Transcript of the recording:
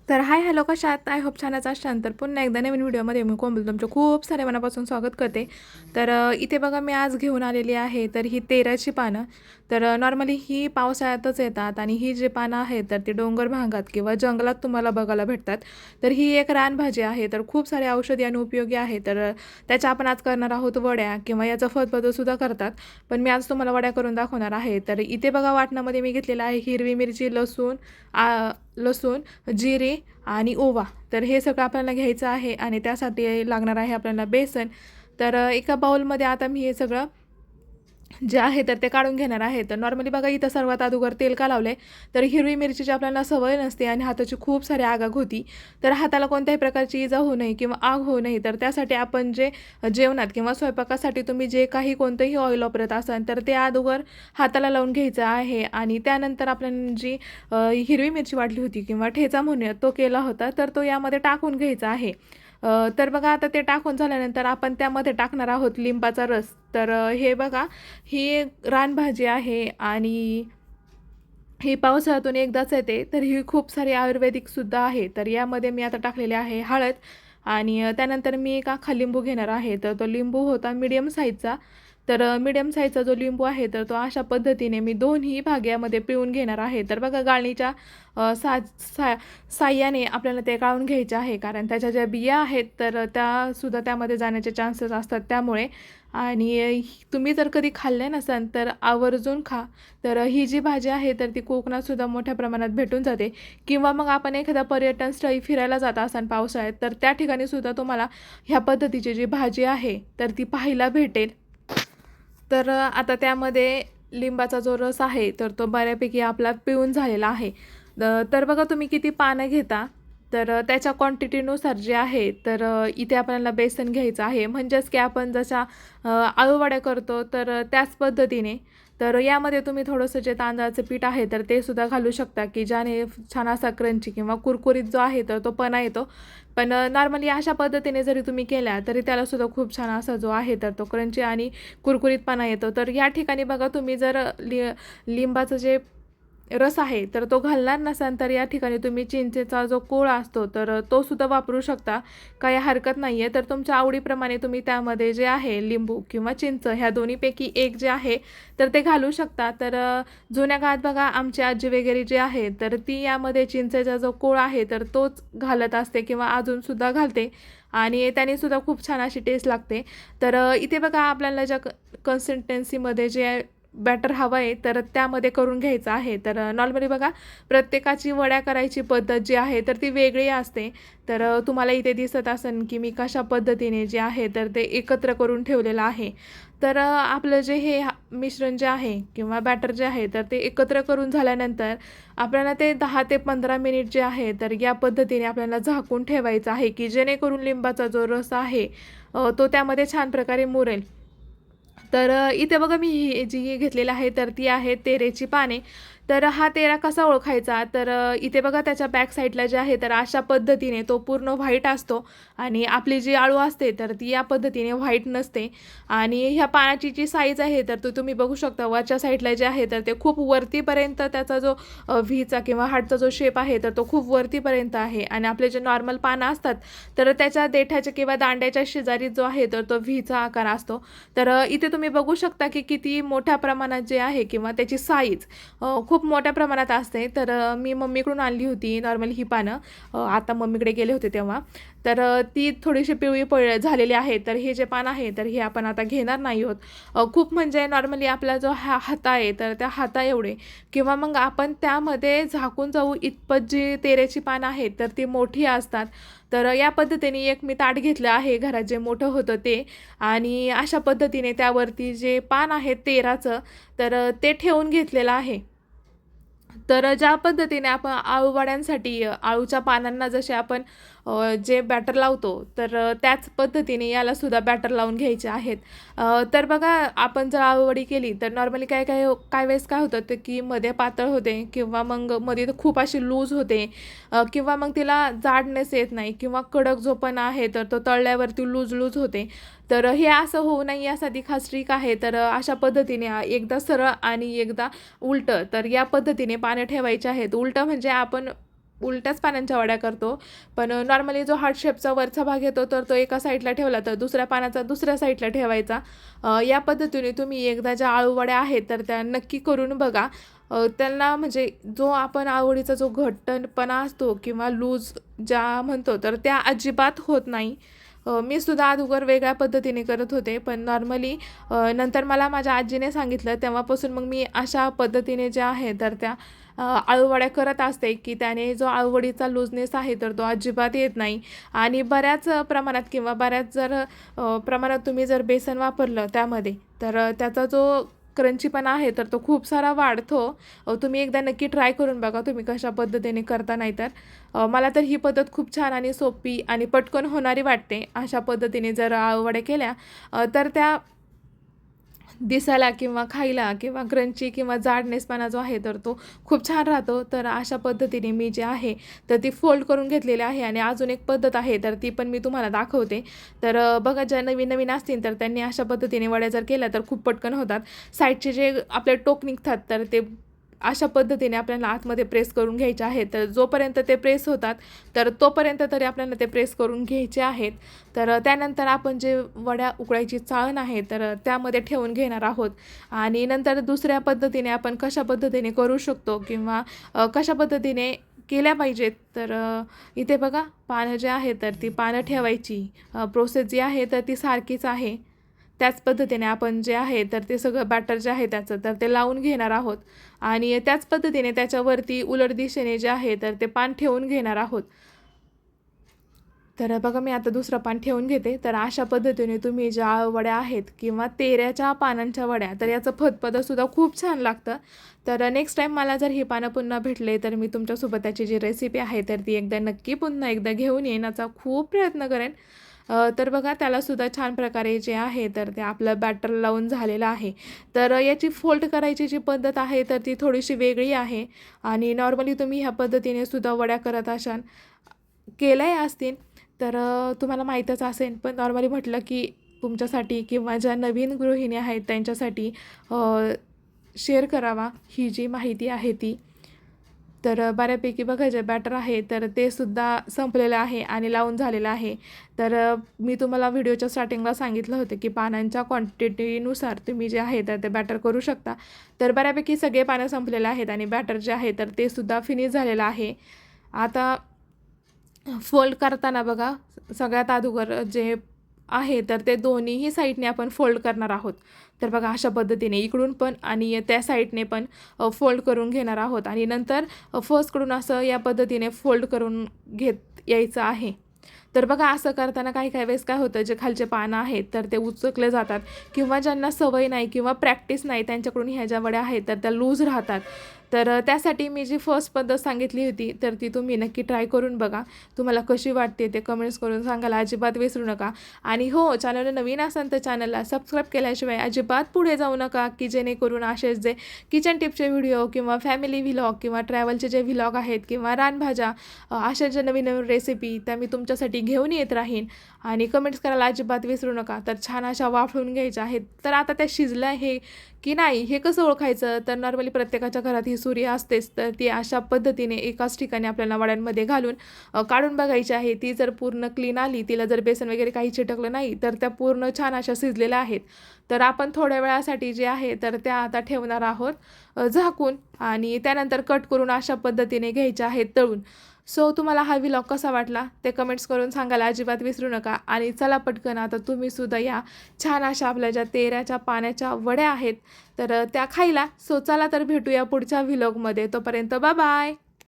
तर hi hello कशा आहात? आय होप छानच असाल. तर पुन्हा एकदा नवीन व्हिडिओमध्ये मी कोमल तुमचं खूप सारे मनापासून स्वागत करते. तर इथे बघा मी आज घेऊन आलेली आहे तर ही तेराची पानं. तर नॉर्मली ही पावसाळ्यातच येतात आणि ही जी पानं आहेत तर ती डोंगर भागात किंवा जंगलात तुम्हाला बघायला भेटतात. तर ही एक रानभाजी आहे तर खूप सारे औषधी आणि उपयोगी आहे. तर त्याच्या आपण आज करणार आहोत वड्या किंवा याचं फतफदसुद्धा करतात. पण मी आज तुम्हाला वड्या करून दाखवणार आहे. तर इथे बघा वाटणामध्ये मी घेतलेलं आहे हिरवी मिरची, लसूण, जिरे आणि ओवा. तर हे सगळं आपल्याला घ्यायचं आहे आणि त्यासाठी लागणार आहे आपल्याला बेसन. तर एका बाउलमध्ये आता मी हे सगळं जे आहे तर ते काढून घेणार आहे. तर नॉर्मली बघा इथं सर्वात अगोदर तेल का लावलं आहे तर हिरवी मिरचीची आपल्याला सवय नसते आणि हाताची खूप सारी आग होती. तर हाताला कोणत्याही प्रकारची इजा होऊ नये किंवा आग होऊ नये तर त्यासाठी आपण जे जेवणात किंवा स्वयंपाकासाठी तुम्ही जे काही कोणतंही ऑइल वापरत असाल तर ते अगोदर हाताला लावून घ्यायचं आहे आणि त्यानंतर आपल्याला जी हिरवी मिरची वाटली होती किंवा ठेचा म्हणूया तो केला होता तर तो यामध्ये टाकून घ्यायचा आहे. तर बघा आता ते टाकून झाल्यानंतर आपण त्यामध्ये टाकणार आहोत लिंबाचा रस. तर हे बघा ही रानभाजी आहे आणि ही पावसाळ्यातून एकदाच येते तर ही खूप सारी आयुर्वेदिकसुद्धा आहे. तर यामध्ये मी आता टाकलेले आहे हळद आणि त्यानंतर मी एक अख्खा लिंबू घेणार आहे. तर तो लिंबू होता मीडियम साईजचा. तर मीडियम साईजचा जो लिंबू आहे तर तो अशा पद्धतीने मी दोन्ही भाग यामध्ये पिळून घेणार आहे. तर बघा गाळणीच्या अ, सा सा साह्याने आपल्याला ते गाळून घ्यायचे आहे कारण त्याच्या ज्या बिया आहेत तर त्यासुद्धा त्यामध्ये जाण्याचे चान्सेस असतात त्यामुळे. आणि तुम्ही जर कधी खाल्ले नसाल तर आवर्जून खा. तर ही जी भाजी आहे तर ती कोकणातसुद्धा मोठ्या प्रमाणात भेटून जाते किंवा मग आपण एखाद्या पर्यटन स्थळी फिरायला जात असाल पावसाळ्यात तर त्या ठिकाणीसुद्धा तुम्हाला ह्या पद्धतीची जी भाजी आहे तर ती पाहायला भेटेल. तर आता त्यामध्ये लिंबाचा जो रस आहे तर तो बऱ्यापैकी आपला पिळून झालेला आहे. तर बघा तुम्ही किती पानं घेता तर त्याच्या क्वांटिटीनुसार जे आहे तर इथे आपल्याला बेसन घ्यायचं आहे म्हणजेच की आपण जशा आळूवड्या करतो तर त्याच पद्धतीने. तर यामध्ये तुम्ही थोडंसं जे तांदळाचं पीठ आहे तर ते सुद्धा घालू शकता की ज्याने छान असा क्रंची किंवा कुरकुरीत जो आहे तर तो पणा येतो. पण नॉर्मली अशा पद्धतीने जरी तुम्ही केल्या तरी त्यालासुद्धा खूप छान असा जो आहे तर तो क्रंची आणि कुरकुरीतपणा येतो. तर या ठिकाणी बघा तुम्ही जर लिंबाचं जे रस आहे तर तो घालणार नसाल तर या ठिकाणी तुम्ही चिंचेचा जो कोळ असतो तर तो सुद्धा वापरू शकता. काही हरकत नाही आहे. तर तुमच्या आवडीप्रमाणे तुम्ही त्यामध्ये जे आहे लिंबू किंवा चिंच ह्या दोन्हीपैकी एक जे आहे तर ते घालू शकता. तर जुन्या काळात बघा आमची आजी वगैरे जी आहे तर ती यामध्ये चिंचेचा जो कोळ आहे तर तोच घालत असते किंवा अजूनसुद्धा घालते आणि त्याने सुद्धा खूप छान अशी टेस्ट लागते. तर इथे बघा आपल्याला ज्या कन्सिस्टन्सीमध्ये जे बॅटर हवं आहे तर त्यामध्ये करून घ्यायचं आहे. तर नॉर्मली बघा प्रत्येकाची वड्या करायची पद्धत जी आहे तर ती वेगळी असते. तर तुम्हाला इथे दिसत असेल की मी कशा पद्धतीने जे आहे तर ते एकत्र करून ठेवलेलं आहे. तर आपलं जे हे मिश्रण जे आहे किंवा बॅटर जे आहे तर ते एकत्र करून झाल्यानंतर आपल्याला ते 10 ते 15 मिनिट जे आहे तर या पद्धतीने आपल्याला झाकून ठेवायचं आहे की जेणेकरून लिंबाचा जो रस आहे तो त्यामध्ये छान प्रकारे मुरेल. तर इथे बघा मी ही जी घेतलेली आहे तर ती आहे तेरेची पाने. तर हा तेरा कसा ओळखायचा तर इथे बघा त्याच्या बॅक साईडला जे आहे तर अशा पद्धतीने तो पूर्ण व्हाईट असतो आणि आपली जी आळू असते तर ती या पद्धतीने व्हाईट नसते. आणि ह्या पानाची जी साईज आहे तर तो तुम्ही बघू शकता वरच्या साईडला जे आहे तर ते खूप वरतीपर्यंत त्याचा जो व्हीचा किंवा हार्टचा जो शेप आहे तर तो खूप वरतीपर्यंत आहे आणि आपले जे नॉर्मल पानं असतात तर त्याच्या देठाच्या किंवा दांड्याच्या शेजारी जो आहे तर तो व्हीचा आकार असतो. तर इथे तुम्ही बघू शकता की किती मोठ्या प्रमाणात जे आहे किंवा त्याची साईज खूप मोठ्या प्रमाणात असते. तर मी मम्मीकडून आणली होती नॉर्मली ही पानं. आता मम्मीकडे गेले होते तेव्हा. तर ती थोडीशी पिवळी झालेली आहे. तर हे जे पान आहे तर हे आपण आता घेणार नाही आहोत. खूप म्हणजे नॉर्मली आपला जो हाता आहे तर त्या हाता एवढे किंवा मग आपण त्यामध्ये झाकून जाऊ इतपत जी तेरेची पानं आहेत तर ती मोठी असतात. तर या पद्धतीने एक मी ताट घेतलं आहे घरात जे मोठं होतं ते आणि अशा पद्धतीने त्यावरती जे पान आहे तेराचं तर ते ठेवून घेतलेलं आहे. तर ज्या पद्धतीने आपण आळूवड्यांसाठी आळूच्या पानांना जसे आपण जे बॅटर लावतो तर त्याच पद्धतीने यालासुद्धा बॅटर लावून घ्यायचे आहेत. तर बघा आपण जर आळूवडी केली तर नॉर्मली काय वेळेस काय होतं ते की मध्ये पातळ होते किंवा मग मध्ये खूप अशी लूज होते किंवा मग तिला जाडनेस येत नाही किंवा कडक जो पण आहे तर तो तळल्यावरती लूज लूज होते. तर हे असं होऊ नये यासाठी खास ट्रिक आहे. तर अशा पद्धतीने एकदा सरळ आणि एकदा उलटं तर या पद्धतीने पाने ठेवायचे आहेत. उलटं म्हणजे आपण उलट्याच पानांच्या वड्या करतो. पण नॉर्मली जो हार्ट शेपचा वरचा भाग येतो तर तो एका साईडला ठेवला तर दुसऱ्या पानाचा दुसऱ्या साईडला ठेवायचा. या पद्धतीने तुम्ही एकदा ज्या आळूवड्या आहेत तर त्या नक्की करून बघा. त्यांना म्हणजे जो आपण आवडीचा जो घट्टपणा असतो किंवा लूज ज्या म्हणतो तर त्या अजिबात होत नाही. मी सुद्धा अगोदर वेगळ्या पद्धतीने करत होते, पण नॉर्मली नंतर मला माझ्या आजीने सांगितलं तेव्हापासून मग मी अशा पद्धतीने ज्या आहे तर त्या आळूवड्या करत असते, की त्याने जो आळूवडीचा लूजनेस आहे तर तो अजिबात येत नाही. आणि बऱ्याच प्रमाणात किंवा बऱ्याच जर प्रमाणात तुम्ही जर बेसन वापरलं त्यामध्ये तर त्याचा जो क्रंचीपणा आहे तर तो खूप सारा वाढतो. तुम्ही एकदा नक्की ट्राय करून बघा तुम्ही कशा पद्धतीने करता. नाही तर मला तर ही पद्धत खूप छान आणि सोपी आणि पटकन होणारी वाटते. अशा पद्धतीने जर आळूवड्या केल्या तर त्या दिसायला किंवा खायला किंवा क्रंची किंवा जाडनेसपणा जो आहे तर तो खूप छान राहतो. तर अशा पद्धतीने मी जे आहे तर ती फोल्ड करून घेतलेली आहे. आणि अजून एक पद्धत आहे तर ती पण मी तुम्हाला दाखवते. तर बघा, ज्या नवीन नवीन असतील तर त्यांनी अशा पद्धतीने वड्या जर केल्या तर खूप पटकन होतात. साईडचे जे आपले टोक निघतात तर ते अशा पद्धतीने आपल्याला आतमध्ये प्रेस करून घ्यायचे आहेत. तर जोपर्यंत ते प्रेस होतात तर तोपर्यंत तरी आपल्याला ते प्रेस करून घ्यायचे आहेत. तर त्यानंतर आपण जे वड्या उकळायची चाळण आहे तर त्यामध्ये ठेवून घेणार आहोत. आणि नंतर दुसऱ्या पद्धतीने आपण कशा पद्धतीने करू शकतो किंवा कशा पद्धतीने केल्या पाहिजेत. तर इथे बघा, पानं जे आहे तर ती पानं ठेवायची प्रोसेस जी आहे तर ती सारखीच आहे. त्याच पद्धतीने आपण जे आहे तर ते सगळं बॅटर जे आहे त्याचं तर ते लावून घेणार आहोत. आणि त्याच पद्धतीने त्याच्यावरती उलट दिशेने जे आहे तर ते पान ठेवून घेणार आहोत. तर बघा, मी आता दुसरं पान ठेवून घेते. तर अशा पद्धतीने तुम्ही ज्या वड्या आहेत किंवा तेऱ्याच्या पानांच्या वड्या तर याचं फतफदसुद्धा खूप छान लागतं. तर नेक्स्ट टाईम मला जर ही पानं पुन्हा भेटले तर मी तुमच्यासोबत त्याची जी रेसिपी आहे तर ती एकदा नक्की पुन्हा एकदा घेऊन येण्याचा खूप प्रयत्न करेन. तर बघा, त्यालासुद्धा छान प्रकारे जे आहे तर ते आपलं बॅटर लावून झालेलं आहे. तर याची फोल्ड करायची जी पद्धत आहे तर ती थोडीशी वेगळी आहे. आणि नॉर्मली तुम्ही ह्या पद्धतीने सुद्धा वड्या करत असाल, केल्या असतील तर तुम्हाला माहीतच असेल. पण नॉर्मली म्हटलं की तुमच्यासाठी किंवा ज्या नवीन गृहिणी आहेत त्यांच्यासाठी शेअर करावा ही जी माहिती आहे ती. तर बऱ्यापैकी बघा, जे बॅटर आहे तर ते सुद्धा संपलेलं आहे आणि लावून झालेलं आहे. तर मी तुम्हाला व्हिडिओच्या स्टार्टिंगला सांगितलं होतं की पानांच्या क्वांटिटीनुसार तुम्ही जे आहे तर ते बॅटर करू शकता. तर बऱ्यापैकी सगळे पानं संपलेले आहेत आणि बॅटर जे आहे तर ते सुद्धा फिनिश झालेलं आहे. आता फोल्ड करताना बघा, सगळ्यात अगोदर जे आहे तर ते दोन्हीही साईडने आपण फोल्ड करणार आहोत. तर बघा, अशा पद्धतीने इकडून पण आणि त्या साईडने पण फोल्ड करून घेणार आहोत. आणि नंतर फर्स्टकडून असं या पद्धतीने फोल्ड करून घेत यायचं आहे. तर बघा, असं करताना काही काही वेळेस काय होतं, जे खालचे पानं आहेत तर ते उचकले जातात किंवा ज्यांना सवय नाही किंवा प्रॅक्टिस नाही त्यांच्याकडून ह्या ज्या वड्या आहेत तर त्या लूज राहतात. तर त्यासाठी मी जी फर्स्ट पद्धत सांगितली होती तर ती तुम्ही नक्की ट्राय करून बघा. तुम्हाला कशी वाटते ते कमेंट्स करून सांगायला अजिबात विसरू नका. आणि हो, चॅनल नवीन असाल तर चॅनलला सबस्क्राईब केल्याशिवाय अजिबात पुढे जाऊ नका, की जेणेकरून असेच जे किचन टिपचे व्हिडिओ किंवा फॅमिली व्हिलॉग किंवा ट्रॅव्हलचे जे व्हिलॉग आहेत किंवा रानभाज्या अशा ज्या नवीन नवीन रेसिपी त्या मी तुमच्यासाठी घेऊन येत राहीन. आणि कमेंट्स करायला अजिबात विसरू नका. तर छान अशा वाफळून घ्यायच्या आहेत. तर आता त्या शिजल्या आहे की नाही हे कसं ओळखायचं, तर नॉर्मली प्रत्येकाच्या घरात ही सुरी असतेच. तर ती अशा पद्धतीने एकाच ठिकाणी आपल्याला वड्यांमध्ये घालून काढून बघायची आहे. ती जर पूर्ण क्लीन आली, तिला जर बेसन वगैरे काही चिटकलं नाही तर त्या पूर्ण छान अशा शिजलेल्या आहेत. तर आपण थोड्या वेळासाठी जे आहे तर त्या आता ठेवणार आहोत झाकून. आणि त्यानंतर कट करून अशा पद्धतीने घ्यायच्या आहेत तळून. सो तुम्हाला हा व्लॉग कसा वाटला ते कमेंट्स करून सांगायला अजिबात विसरू नका. आणि चला पटकन आता तुम्हीसुद्धा या छान अशा आपल्या ज्या तेऱ्याच्या पाण्याच्या वड्या आहेत तर त्या खायला. सो चला तर भेटूया पुढच्या व्लॉगमध्ये. तोपर्यंत बाय बाय.